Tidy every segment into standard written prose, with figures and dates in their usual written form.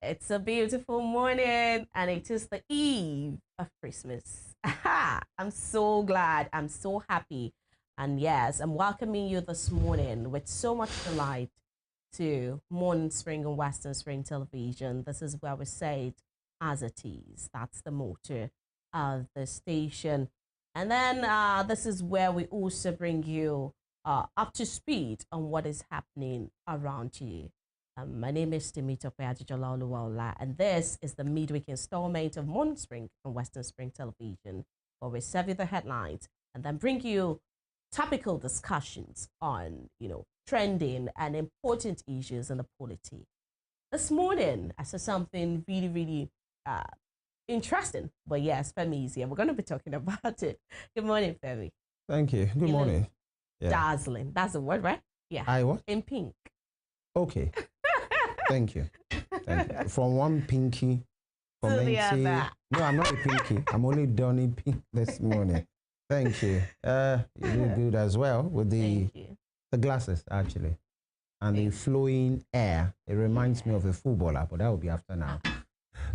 It's a beautiful morning and it is the eve of Christmas. I'm so glad. I'm so happy. And yes, I'm welcoming you this morning with so much delight to Morning Spring and Western Spring Television. This is where we say it as it is. That's the motto of the station. And then this is where we also bring you up to speed on what is happening around you. My name is Timito Peajijolaoluwaola, and this is the midweek installment of Morning Spring and Western Spring Television, where we serve you the headlines and then bring you topical discussions on, trending and important issues in the polity. This morning, I saw something really interesting, but yes, Femi is here. We're going to be talking about it. Good morning, Femi. Thank you. Good morning. Yeah. Dazzling. That's the word, right? Yeah. I what? In pink. Okay. Thank you. Thank you. From one pinky to the other. No, I'm not a pinky. I'm only donning pink this morning. Thank you. You did good as well with the glasses, actually. And the flowing air. It reminds me of a footballer, but that will be after now.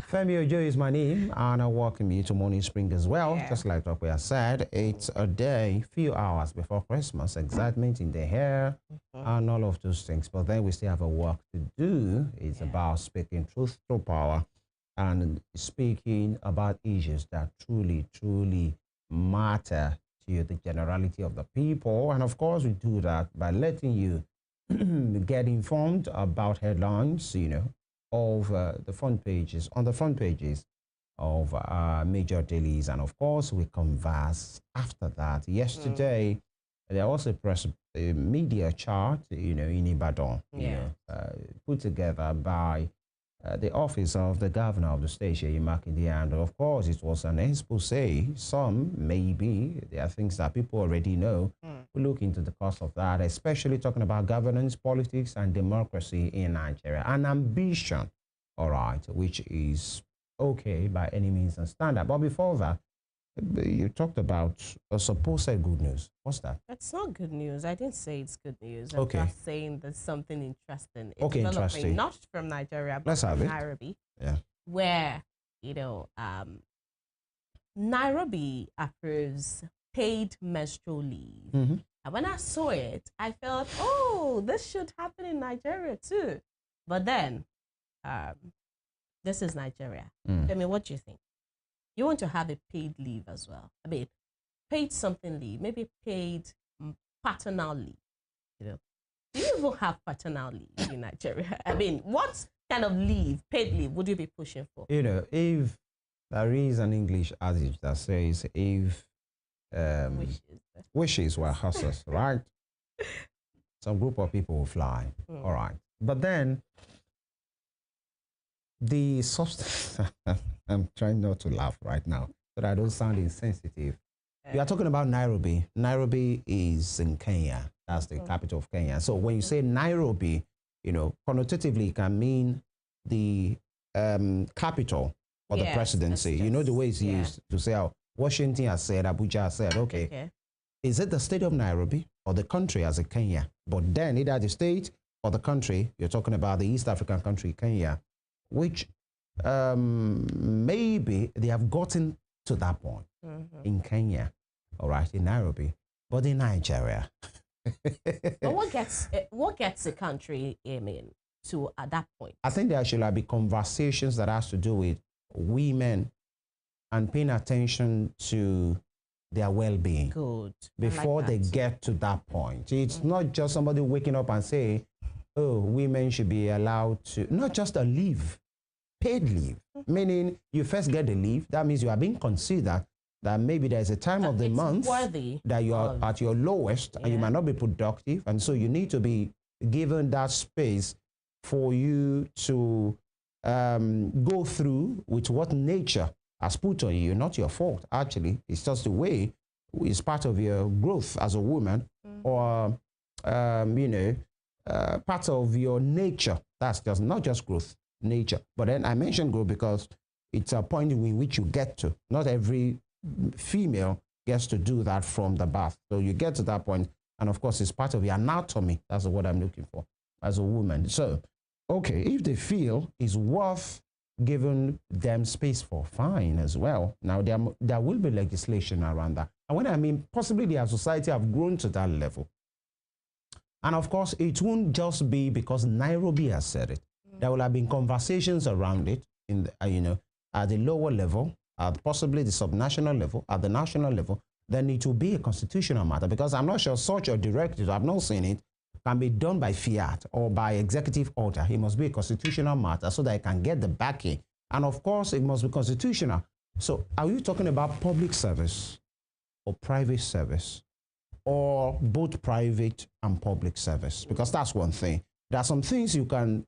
Femi Ojo is my name, and I welcome you to Morning Spring as well. Yeah. Just like Dr. said, it's a day, few hours before Christmas, excitement in the air, and all of those things. But then we still have a work to do. It's about speaking truth to power and speaking about issues that truly matter to the generality of the people. And of course, we do that by letting you get informed about headlines, of the front pages, on the front pages of major dailies. And of course, we converse after that. Yesterday, there was a media chart, in Ibadan, put together by the office of the governor of the state, Makinde, and of course, it was an expose. Some, maybe, there are things that people already know. We look into the cost of that, especially talking about governance, politics, and democracy in Nigeria. An ambition, all right, which is okay by any means and standard. But before that, you talked about a supposed good news. What's that? It's not good news. I didn't say it's good news. Okay. I'm just saying there's something interesting. It's okay, interesting. Not from Nigeria, but from Nairobi. Yeah. Where, Nairobi approves paid menstrual leave. And when I saw it, I felt, oh, this should happen in Nigeria too. But then, this is Nigeria. I mean, what do you think? You want to have a paid leave as well. I mean, paid something leave, maybe paid paternal leave. Do you even have paternal leave in Nigeria? I mean, what kind of leave, paid leave, would you be pushing for? If there is an English adage that says, if wishes were horses, right? Some group of people will fly. All right. But then, the substance, I'm trying not to laugh right now, so that I don't sound insensitive. We are talking about Nairobi. Nairobi is in Kenya. That's the capital of Kenya. So when you say Nairobi, connotatively, it can mean the capital or the presidency. You know the way it's used to say, oh, Washington has said, Abuja has said, okay. Is it the state of Nairobi or the country as a Kenya? But then either the state or the country, you're talking about the East African country, Kenya, which maybe they have gotten to that point in Kenya, all right, in Nairobi, but in Nigeria. But what gets a country, to at that point? I think there should be conversations that has to do with women and paying attention to their well-being. Good. Before they get to that point. It's not just somebody waking up and say, oh, women should be allowed to, not just a leave, paid leave, meaning you first get the leave. That means you are being considered that maybe there's a time of the month that you are at your lowest and you might not be productive. And so you need to be given that space for you to go through with what nature has put on you, not your fault, actually. It's just the way, it's part of your growth as a woman or, part of your nature. That's just not just growth, nature. But then I mentioned growth because it's a point in which you get to. Not every female gets to do that from the birth. So you get to that point, and of course, it's part of your anatomy. That's what I'm looking for as a woman. So, okay, if they feel it's worth giving them space for, fine as well. Now, there will be legislation around that. And when I mean possibly their society have grown to that level. And of course, it won't just be because Nairobi has said it. There will have been conversations around it in the, at the lower level, at possibly the subnational level, at the national level. Then it will be a constitutional matter, because I'm not sure such a directive, I've not seen it, can be done by fiat or by executive order. It must be a constitutional matter so that it can get the backing. And of course, it must be constitutional. So are you talking about public service or private service, or both private and public service? Because that's one thing. There are some things you can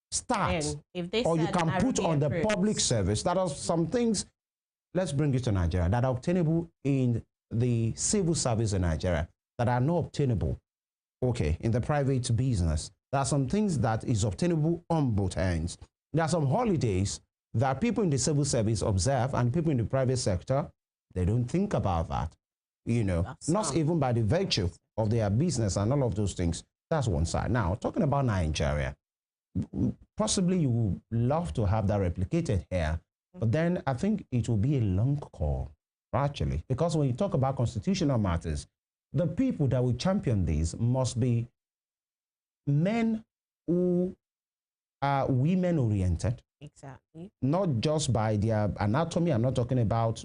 start or you can put on the public service. That are some things, let's bring it to Nigeria, that are obtainable in the civil service in Nigeria that are not obtainable, okay, in the private business. There are some things that is obtainable on both ends. There are some holidays that people in the civil service observe, and people in the private sector, they don't think about that. Not even by the virtue of their business and all of those things. That's one side. Now, talking about Nigeria, possibly you would love to have that replicated here, but then I think it will be a long call, actually, because when you talk about constitutional matters, the people that will champion these must be men who are women-oriented. Exactly. Not just by their anatomy. I'm not talking about,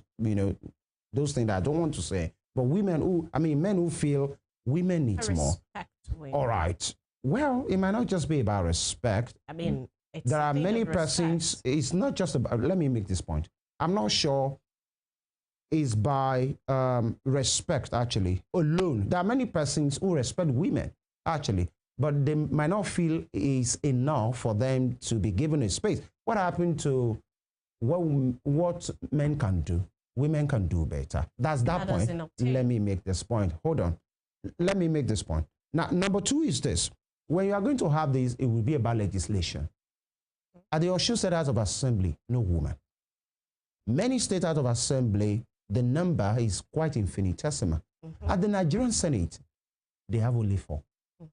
those things that I don't want to say, but men who feel women need more. All right. Well, it might not just be about respect. There are many persons. It's not just about, let me make this point. I'm not sure it's by respect, actually, alone. There are many persons who respect women, actually, but they might not feel it's enough for them to be given a space. What happened to what men can do? Women can do better. That's that point. Let me make this point. Hold on. Let me make this point. Now, number two is this. When you are going to have this, it will be about legislation. At the Osho State House of Assembly, no woman. Many state House of Assembly, the number is quite infinitesimal. At the Nigerian Senate, they have only 4.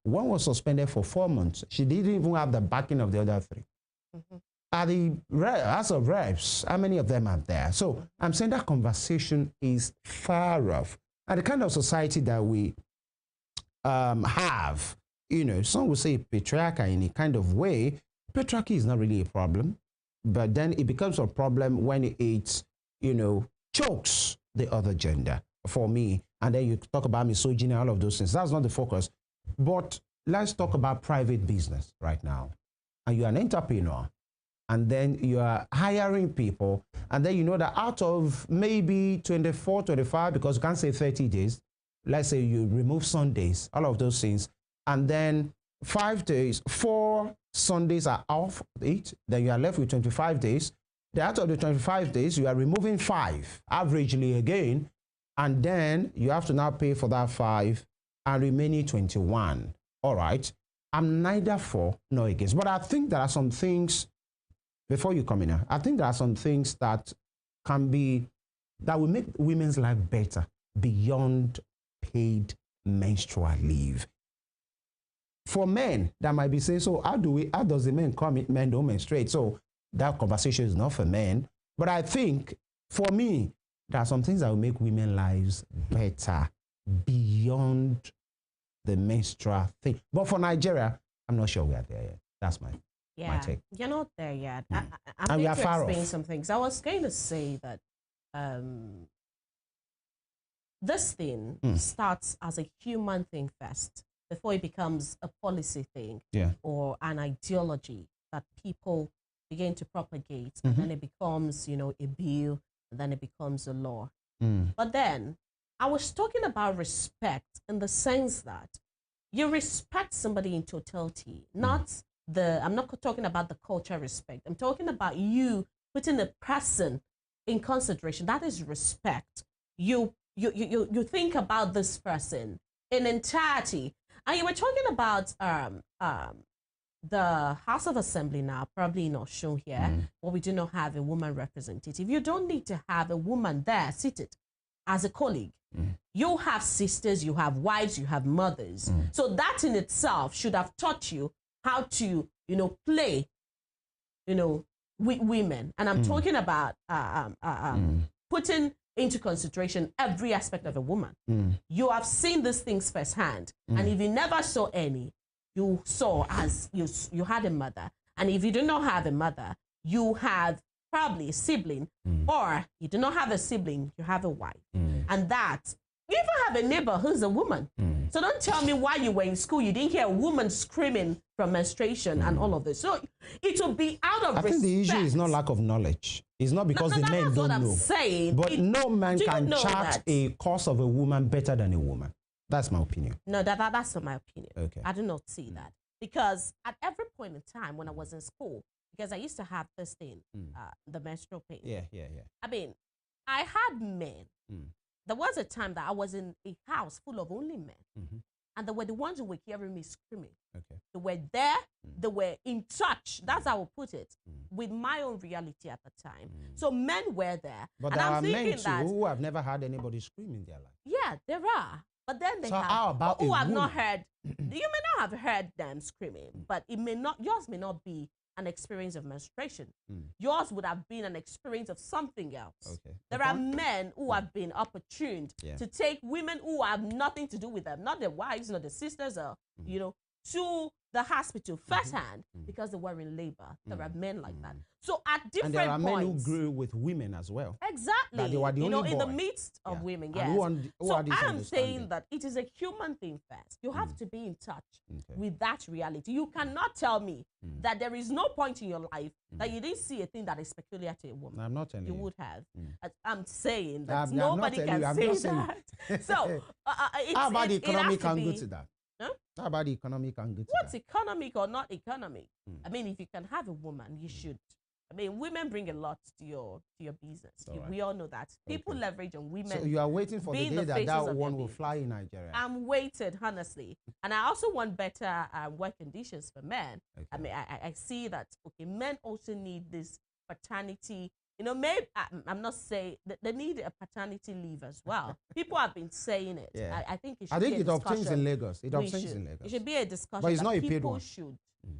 One was suspended for 4 months. She didn't even have the backing of the other 3. At the House of Reps, how many of them are there? So I'm saying that conversation is far off. And the kind of society that we have, some will say patriarchy in a kind of way. Patriarchy is not really a problem, but then it becomes a problem when it, chokes the other gender, for me. And then you talk about misogyny, all of those things. That's not the focus. But let's talk about private business right now. And you're an entrepreneur, and then you are hiring people, and then you know that out of maybe 24, 25, because you can't say 30 days, let's say you remove Sundays, all of those things, and then 5 days, 4 Sundays are off it, then you are left with 25 days. Then out of the 25 days, you are removing 5, averagely again, and then you have to now pay for that 5 and remaining 21. All right. I'm neither for nor against, but I think there are some things, before you come in here, I think there are some things that will make women's life better beyond paid menstrual leave. For men, that might be saying, so how does the men come in, men don't menstruate? So that conversation is not for men. But I think, for me, there are some things that will make women's lives better beyond the menstrual thing. But for Nigeria, I'm not sure we are there yet. That's my take. You're not there yet. I'm going to explain some things. I was going to say that this thing starts as a human thing first, before it becomes a policy thing or an ideology that people begin to propagate, and then it becomes, a bill, and then it becomes a law. But then I was talking about respect in the sense that you respect somebody in totality, not I'm not talking about the cultural respect. I'm talking about you putting the person in consideration. That is respect. You think about this person in entirety. And you were talking about the House of Assembly now, probably not shown here, where we do not have a woman representative. You don't need to have a woman there seated as a colleague. You have sisters, you have wives, you have mothers. So that in itself should have taught you how to, play, with women. And I'm talking about putting into consideration every aspect of a woman. You have seen these things firsthand. And if you never saw any, you saw as you had a mother. And if you do not have a mother, you have probably a sibling, or you do not have a sibling, you have a wife. And that, you even have a neighbor who's a woman. So don't tell me while you were in school, you didn't hear a woman screaming from menstruation and all of this. So it will be out of respect. I think the issue is not lack of knowledge. It's not because the men don't know. I'm saying. But no man can chart a course of a woman better than a woman. That's my opinion. No, that's not my opinion. Okay. I do not see that. Because at every point in time when I was in school, because I used to have this thing, the menstrual pain. Yeah. I mean, I had men. There was a time that I was in a house full of only men. And they were the ones who were hearing me screaming. Okay. They were there. They were in touch. That's how I would put it. With my own reality at the time. So men were there. But there are men too who have never had anybody scream in their life. Yeah, there are. But then they how about who have not heard. You may not have heard them screaming, but yours may not be an experience of menstruation. Yours would have been an experience of something else. Okay. There are men who have been opportuned to take women who have nothing to do with them, not their wives, not their sisters, or to the hospital firsthand because they were in labor. There are men like that. So at different points, and there are men who grew with women as well. Exactly. That they were the only in the midst of women. Yes. Who I am saying that it is a human thing first. You have to be in touch with that reality. You cannot tell me that there is no point in your life that you didn't see a thing that is peculiar to a woman. I'm not telling you. You would have. I'm saying that nobody can say that. So how about the economic angle to that? Huh? How about the economic angle to What's that? economic or not economic? I mean, if you can have a woman, you should. I mean, women bring a lot to your business. We all know that. People leverage on women. So you are waiting for the day that one will fly in Nigeria. I'm waiting, honestly. And I also want better work conditions for men. Okay. I mean, I see that, men also need this paternity. Maybe I'm not saying that they need a paternity leave as well. People have been saying it. Yeah. I think it should be a discussion. obtains in Lagos. It obtains in Lagos. It should be a discussion. But it's not a paid one. People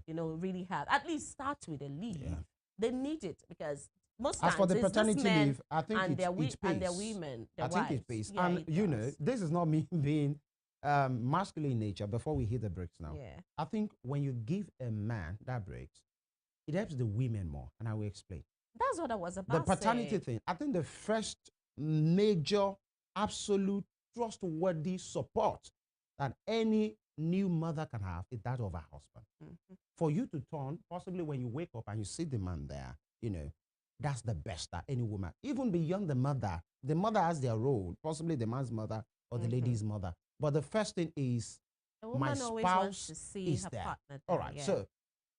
should, really have. At least start with a leave. Yeah. They need it because most as times for the paternity leave, I think and it pays. And their women, their I think it pays. Yeah, and this is not me being masculine in nature. Before we hit the breaks now, I think when you give a man that breaks, it helps the women more, and I will explain. That's what I was about. The paternity thing. I think the first major, absolute, trustworthy support that any new mother can have is that of her husband. For you to turn, possibly when you wake up and you see the man there, that's the best that any woman, even beyond the mother has their role, possibly the man's mother or the lady's mother. But the first thing is, my spouse is there. Partner. All right, so,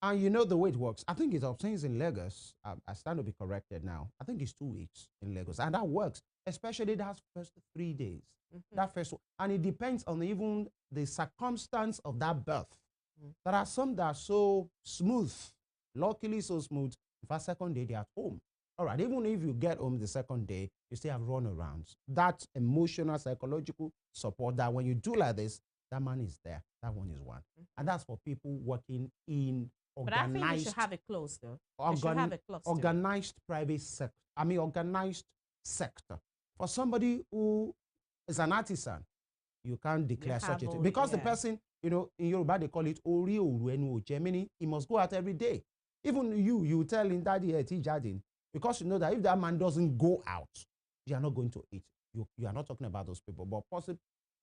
and the way it works, I think it obtains in Lagos. I stand to be corrected now. I think it's 2 weeks in Lagos, and that works, especially that first 3 days. That first one. And it depends on even the circumstance of that birth. There are some that are so smooth, luckily so smooth. For second day, they're at home. All right, even if you get home the second day, you still have runarounds. That emotional, psychological support that when you do like this, that man is there. That one is one. And that's for people working in organized. But I think you should have it close, though. You should have it close. Organized private sector. I mean, organized sector. For somebody who is an artisan, you can't declare such a thing. Because the person, in Yoruba, they call it ori oru enu oje, meaning he must go out every day. Even you tell him, Daddy, jardin, because you know that if that man doesn't go out, you are not going to eat. You are not talking about those people, but possibly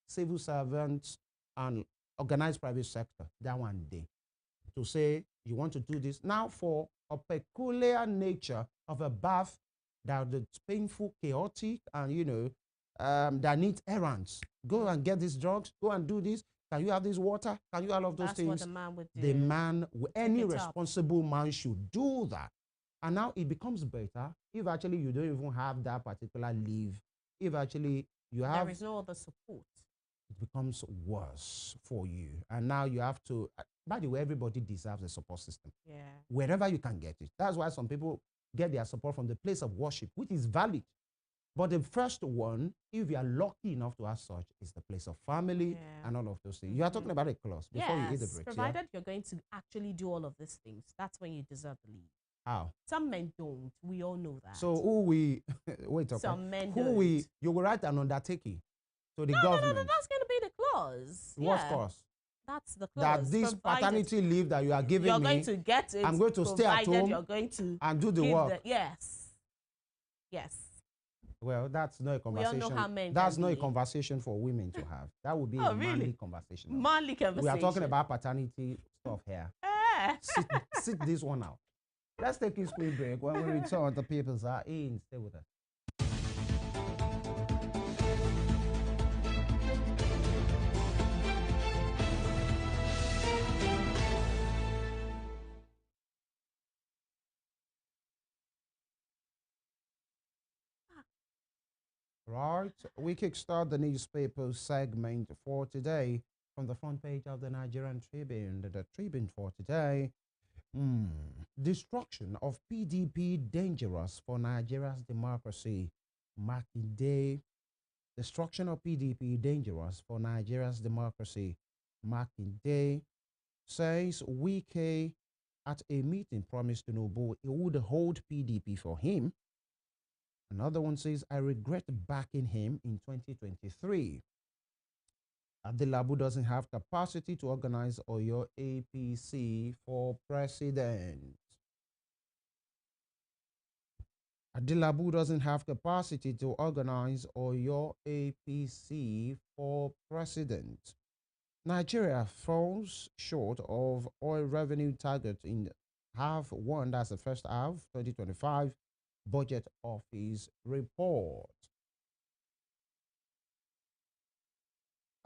civil servants and organized private sector, that one day. To say you want to do this. Now, for a peculiar nature of a bath that is painful, chaotic, and, that needs errands. Go and get these drugs. Go and do this. Can you have this water? Can you have all of those things? That's what the man would do. The man, any responsible man should do that. And now it becomes better if actually you don't even have that particular leave. If actually you have... There is no other support. It becomes worse for you. And now you have to... By the way, everybody deserves a support system. Yeah. Wherever you can get it. That's why some people get their support from the place of worship, which is valid. But the first one, if you are lucky enough to have such, is the place of family and all of those things. You are talking about a clause before you eat the bricks. Provided you're going to actually do all of these things, that's when you deserve the leave. How? Some men don't. We all know that. So who we wait? Okay. Some men who don't. You will write an undertaking to the government. No. That's going to be the clause. What clause? That's the clause. That this paternity leave that you are giving you're me, going to get it. I'm going to stay at home. You're going to and do the work. Yes. Well, that's not a conversation. We all know how men that's not a conversation for women to have. That would be a manly conversation. Manly conversation. We are talking about paternity stuff here. Sit this one out. Let's take a quick break. When we return, the peoples are in. Stay with us. Right, we kickstart the newspaper segment for today from the front page of the Nigerian Tribune. The Tribune for today. Destruction of PDP dangerous for Nigeria's democracy. Makinde. Destruction of PDP dangerous for Nigeria's democracy. Makinde says Wike at a meeting promised Tinubu he would hold PDP for him. Another one says, I regret backing him in 2023. Adelabu doesn't have capacity to organize Oyo APC for president. Adelabu doesn't have capacity to organize Oyo APC for president. Nigeria falls short of oil revenue target in half one, that's the first half, 2025. Budget Office report.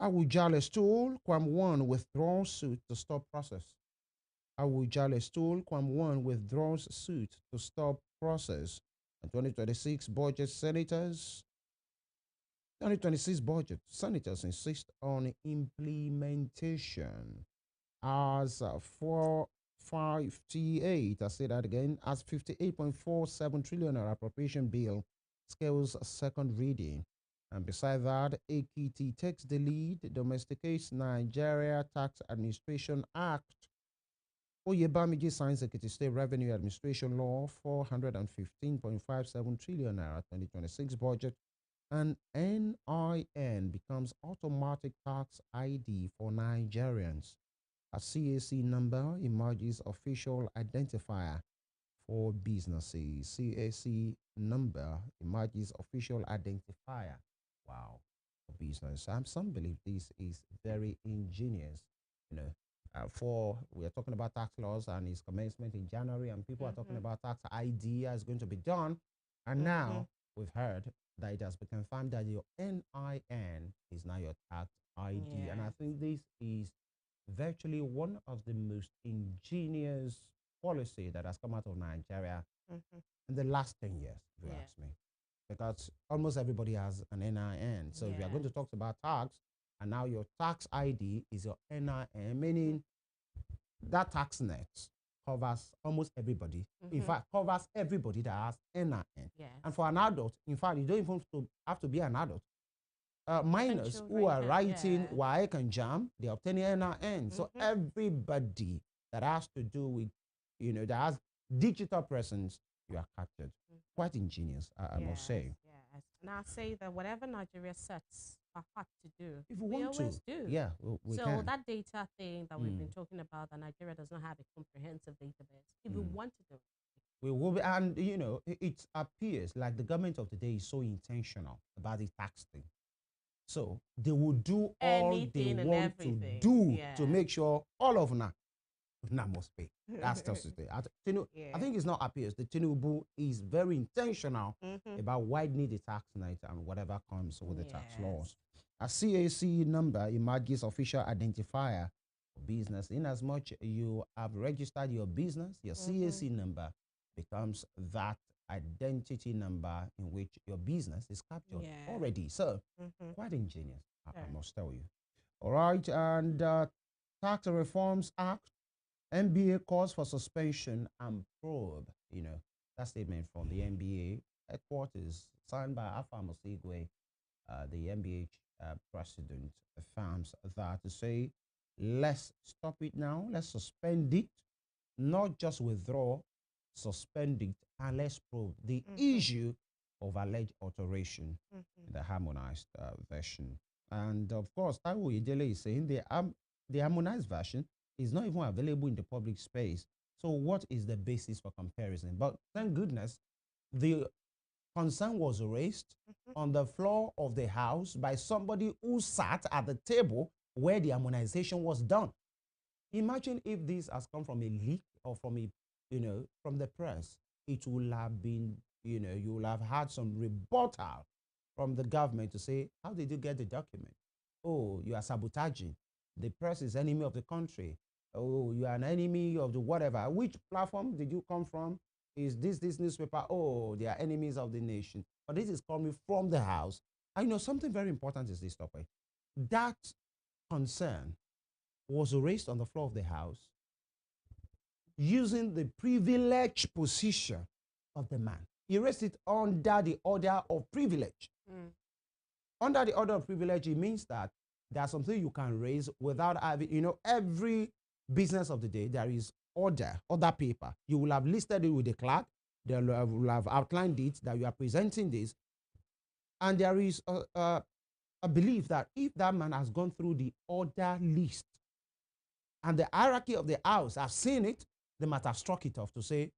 Awujale stool, Kwam 1 withdraws suit to stop process. Awujale stool, Kwam 1 withdraws suit to stop process. And 2026 budget senators, 2026 budget senators insist on implementation. As for 58, I say that again, as 58.47 trillion appropriation bill scales second reading. And beside that, AKT takes the lead, domesticates Nigeria Tax Administration Act. Oyebamiji signs Ekiti State Revenue Administration Law, 415.57 trillion naira 2026 budget. And NIN becomes automatic tax ID for Nigerians. A CAC number emerges official identifier for businesses. CAC number emerges official identifier. Wow, for business. Some believe this is very ingenious. We are talking about tax laws and its commencement in January, and people are talking about tax ID is going to be done. And now we've heard that it has been confirmed that your NIN is now your tax ID. And I think this is virtually one of the most ingenious policy that has come out of Nigeria in the last 10 years, if you ask me. Because almost everybody has an NIN. So if you are going to talk about tax, and now your tax ID is your NIN, meaning that tax net covers almost everybody. In fact, covers everybody that has NIN. And for an adult, in fact, you don't even have to be an adult. Minors who are writing WAEC and JAM, they're obtaining NIN. So everybody that has to do with, that has digital presence, you are captured. Quite ingenious, I must say. Yes. And I say that whatever Nigeria sets our heart to do, if we want always do. Yeah, we so can. That data thing that we've been talking about, that Nigeria does not have a comprehensive database. If we want to do it, we will be, and it appears like the government of today is so intentional about the tax thing. So they will do all they want to do to make sure all of them must pay. That's just it. I think it's not appears. The Tinubu is very intentional about widening the tax net and whatever comes with the tax laws. A CAC number emerges official identifier for business. In as much you have registered your business, your CAC number becomes that identity number in which your business is captured already. So quite ingenious, I must tell you. All right, and Tax Reforms Act, NBA calls for suspension and probe. That statement from the NBA headquarters, signed by Alpha Mosigwe, the MBH president, affirms that to say, let's stop it now, let's suspend it, not just withdraw, suspend it, and let's probe the issue of alleged alteration in the harmonized version. And of course, Taiwo Idele is saying the harmonized version is not even available in the public space. So what is the basis for comparison? But thank goodness, the concern was raised on the floor of the House by somebody who sat at the table where the harmonization was done. Imagine if this has come from a leak or from a, from the press. It will have been, you will have had some rebuttal from the government to say, how did you get the document? Oh, you are sabotaging. The press is enemy of the country. Oh, you are an enemy of the whatever. Which platform did you come from? Is this newspaper? Oh, they are enemies of the nation. But this is coming from the House. I know something very important is this topic. That concern was raised on the floor of the House using the privileged position of the man. He raised it under the order of privilege. Under the order of privilege, it means that there's something you can raise without having, every business of the day, there is order paper. You will have listed it with the clerk. They will have outlined it that you are presenting this. And there is a belief that if that man has gone through the order list and the hierarchy of the house have seen it, they might have struck it off to say,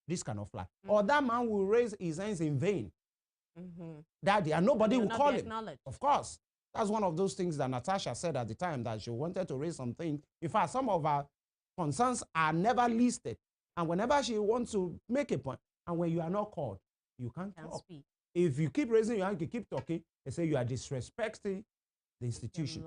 this cannot fly. Or that man will raise his hands in vain. Daddy, and nobody will call him. Of course. That's one of those things that Natasha said at the time, that she wanted to raise something. In fact, some of our concerns are never listed. And whenever she wants to make a point, and when you are not called, you can't talk. Speak. If you keep raising your hand, you keep talking, they say you are disrespecting the institution.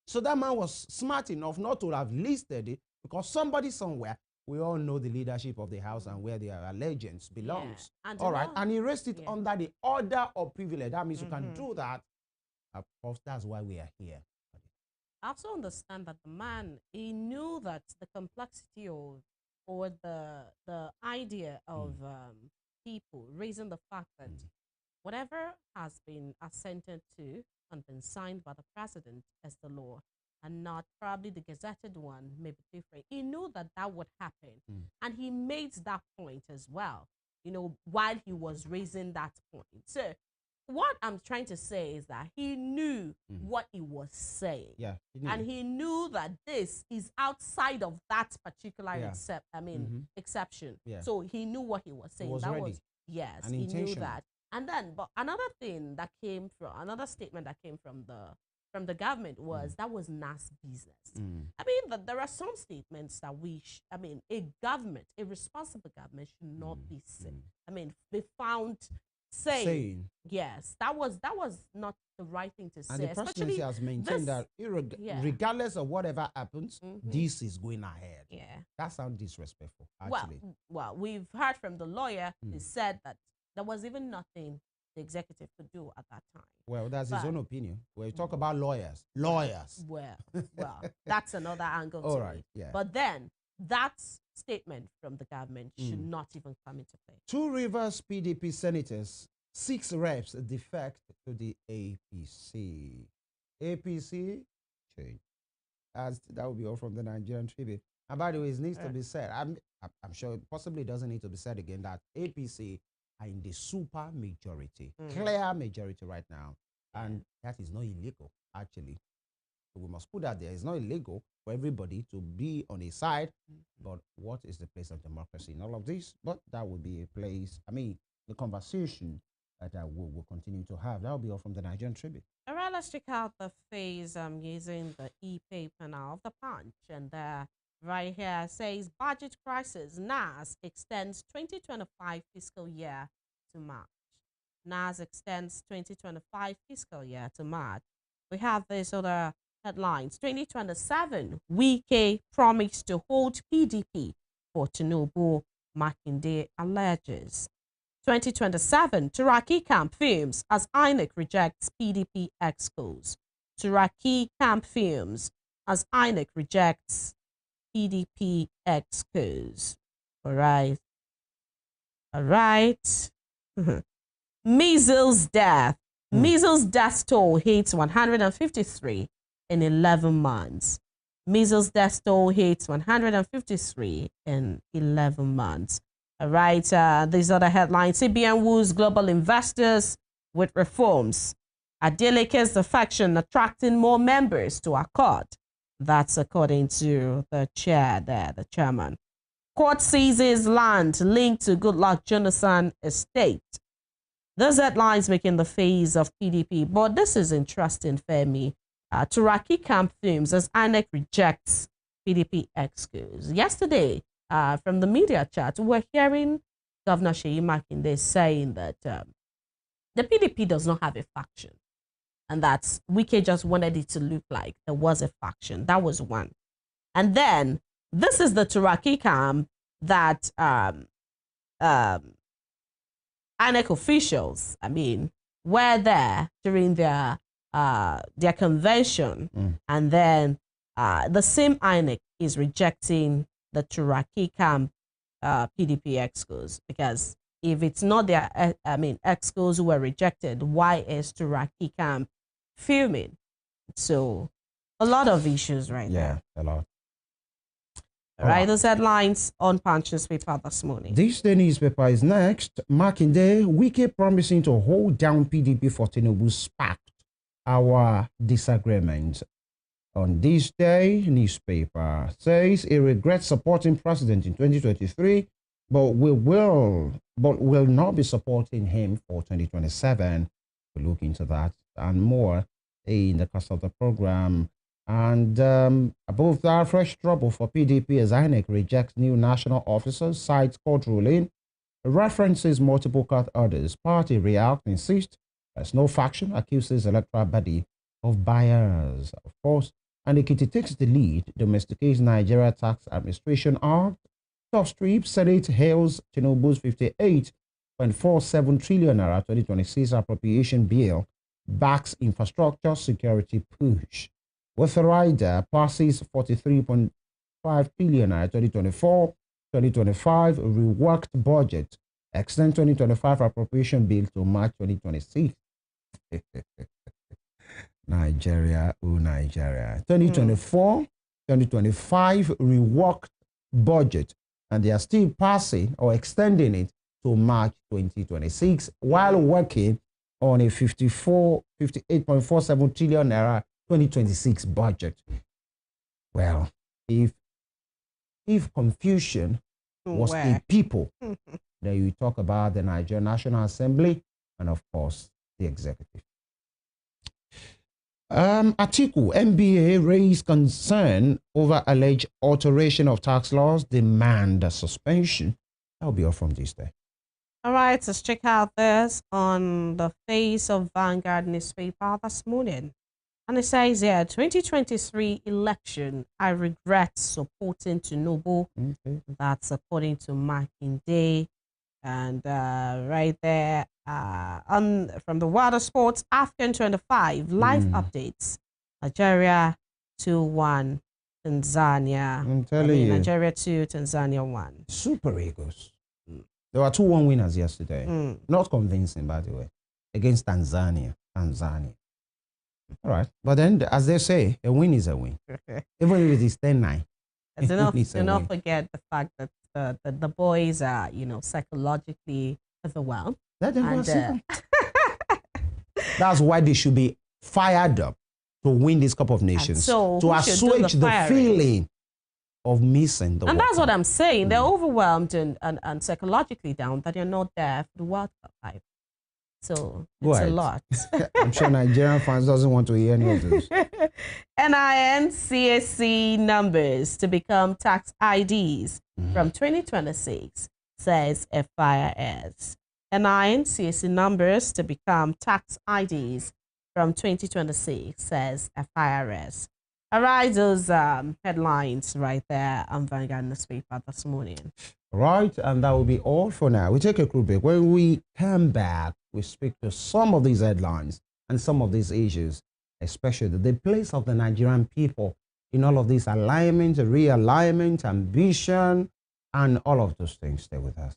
So that man was smart enough not to have listed it, because somebody somewhere, we all know the leadership of the House and where their allegiance belongs. Yeah. All right. And he raised it under the order of privilege. That means you can do that. Of course, that's why we are here. I also understand that the man, he knew that the complexity of, or the idea of people raising the fact that whatever has been assented to and been signed by the president as the law, and not probably the gazetted one, may be different. He knew that that would happen. And he made that point as well, while he was raising that point. So what I'm trying to say is that he knew what he was saying. Yeah, and he knew that this is outside of that particular exception. Yeah. So he knew what he was saying. Yes, he knew that. And then, but another statement that came from the government was that was NAS business. I mean, there are some statements that a responsible government should not be saying. They found saying yes, that was not the right thing to say. And the presidency has maintained that regardless of whatever happens, this is going ahead. Yeah, that sounds disrespectful. Actually, well, we've heard from the lawyer. He said that there was even nothing the executive could do at that time. Well, that's his own opinion. When you talk about lawyers. Well, that's another angle to it. Yeah. But then that statement from the government should not even come into play. 2 Rivers PDP senators, 6 reps defect to the APC. APC change. That will be all from the Nigerian Tribune. And by the way, it needs to be said. I'm sure it possibly doesn't need to be said again that APC are in the super majority, clear majority right now. And that is not illegal, actually. So we must put that there. It's not illegal for everybody to be on a side, but what is the place of democracy in all of this? But that would be a place, the conversation that we'll continue to have. That will be all from the Nigerian Tribune. All right, let's check out the phase using the e-paper now of the Punch. And right here says, budget crisis, NAS extends 2025 fiscal year to March. NAS extends 2025 fiscal year to March. We have this other headlines. 2027, Wike promised to hold PDP for Tinubu, Makinde alleges. 2027, Turaki camp films as INEC rejects PDP excos. Turaki camp films as INEC rejects PDP excos. All right. Measles death. Measles death toll hits 153 in 11 months. Measles death toll hits 153 in 11 months. All right, these are the headlines. CBN woos global investors with reforms. Adeleke defection attracting more members to Accord. That's according to the chair there, the chairman. Court seizes land linked to Goodluck Jonathan estate. Those headlines making the face of PDP. But this is interesting, Femi. Turaki camp fumes as INEC rejects PDP excuse. Yesterday, from the media chat, we were hearing Governor Seyi Makinde saying that the PDP does not have a faction and that Wike just wanted it to look like there was a faction. That was one. And then this is the Turaki camp that INEC officials, were there during their convention, and then the same INEC is rejecting the Turaki camp PDP excuse, because if it's not their excuse who were rejected, why is Turaki camp fuming? So a lot of issues right there. Yeah, a lot. All right, those headlines on Punch newspaper this morning. This day newspaper is next. Makinde, Wike promising to hold down PDP for Tinubu sparked our disagreement. On this day, newspaper says he regrets supporting president in 2023, but will not be supporting him for 2027. We'll look into that and more in the course of the program. And above that, fresh trouble for PDP as INEC rejects new national officers, cites court ruling, references multiple court orders. Party react, insist there's no faction, accuses electoral body of bias. Of course, and Ekiti takes the lead, domesticates Nigeria Tax Administration Act. Top strip, Senate hails Tinubu's 58.47 trillion naira 2026 appropriation bill, backs infrastructure security push. With the rider passes 43.5 billion 2024-2025 reworked budget, extend 2025 appropriation bill to March 2026. Nigeria, oh Nigeria. 2024-2025 reworked budget, and they are still passing or extending it to March 2026 while working on a 58.47 trillion naira 2026 budget. Well, if confusion was a people, then you talk about the Nigerian National Assembly and, of course, the executive. Atiku, MBA raised concern over alleged alteration of tax laws, demand a suspension. That'll be all from this day. All right, let's check out this on the face of Vanguard newspaper this morning. And it says here, 2023 election, I regret supporting Tinubu. Okay. That's according to Makinde. And right there, from the Water Sports, African 25, live updates. Nigeria 2-1, Tanzania. I'm telling you. Nigeria 2, Tanzania 1. Super Eagles. There were 2-1 winners yesterday. Not convincing, by the way, against Tanzania. All right. But then, as they say, a win is a win. Even if it is 10-9. Do not forget the fact that the boys are, psychologically overwhelmed. That's why they should be fired up to win this Cup of Nations. So to assuage the feeling of missing the And World that's what Cup. I'm saying. They're overwhelmed and psychologically down that you're not there for the World Cup life. So it's a lot. I'm sure Nigerian fans doesn't want to hear any of this. NIN CAC numbers to become tax IDs from 2026, says FIRS. NIN CAC numbers to become tax IDs from 2026, says FIRS. All right, those headlines right there on Vanguard newspaper this morning. Right, and that will be all for now. We take a quick break. When we come back, we speak to some of these headlines and some of these issues, especially the place of the Nigerian people in all of this alignment, realignment, ambition, and all of those things. Stay with us.